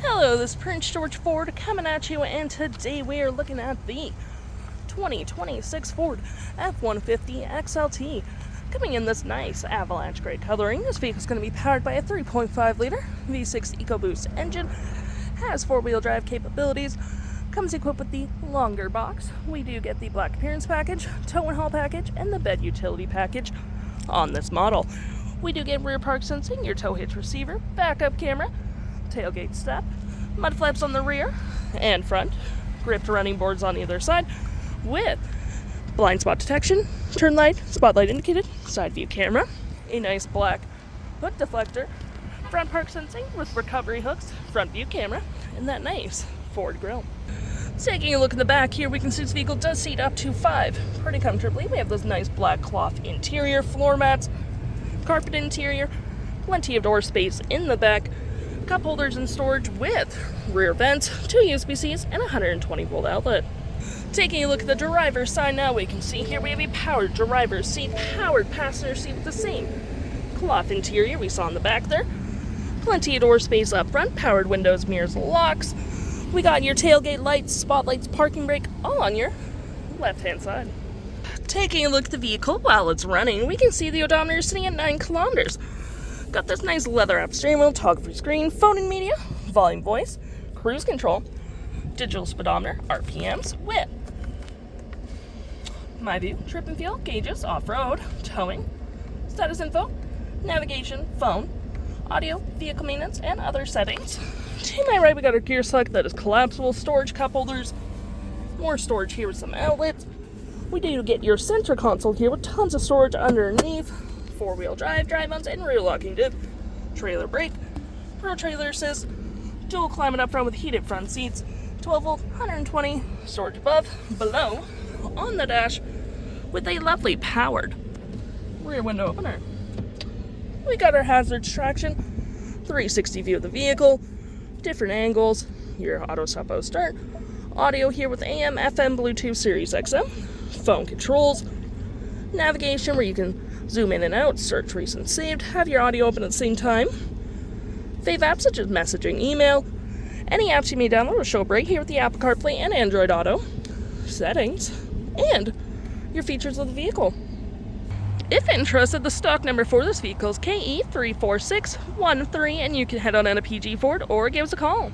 Hello, this is Prince George Ford coming at you, and today we are looking at the 2026 Ford F-150 XLT. Coming in this nice avalanche gray coloring, this vehicle is going to be powered by a 3.5 liter V6 EcoBoost engine, has four-wheel drive capabilities, comes equipped with the longer box. We do get the black appearance package, tow and haul package, and the bed utility package on this model. We do get rear park sensing, your tow hitch receiver, backup camera, tailgate step, mud flaps on the rear and front, gripped running boards on either side with blind spot detection, turn light, spotlight indicated, side view camera, a nice black hood deflector, front park sensing with recovery hooks, front view camera, and that nice Ford grille. Taking a look in the back here, we can see this vehicle does seat up to 5 pretty comfortably. We have those nice black cloth interior floor mats, carpet interior, plenty of door space in the back, cup holders and storage with rear vents, 2 USB-Cs, and 120 volt outlet. Taking a look at the driver's side now, we can see here we have a powered driver's seat, powered passenger seat with the same cloth interior we saw in the back there. Plenty of door space up front, powered windows, mirrors, locks. We got your tailgate lights, spotlights, parking brake, all on your left-hand side. Taking a look at the vehicle while it's running, we can see the odometer sitting at 9 kilometers. Got this nice leather-wrapped steering wheel, toggle-free screen, phone and media, volume voice, cruise control, digital speedometer, RPMs, with my view, trip and fuel, gauges, off-road, towing, status info, navigation, phone, audio, vehicle maintenance, and other settings. To my right, we got our gear select that is collapsible, storage cup holders, more storage here with some outlets. We do get your center console here with tons of storage underneath, four-wheel drive mounts, and rear locking diff, trailer brake, pro trailer assist, dual climate up front with heated front seats, 12 volt, 120, storage above, below, on the dash, with a lovely powered rear window opener. We got our hazard traction, 360 view of the vehicle, different angles, your auto stop, auto start, audio here with AM, FM, Bluetooth, Sirius XM, phone controls, navigation where you can zoom in and out, search recent saved, have your audio open at the same time, fave apps such as messaging, email, any apps you may download will show up right here with the Apple CarPlay and Android Auto, settings, and your features of the vehicle. If interested, the stock number for this vehicle is KE34613, and you can head on in a PG Ford or give us a call.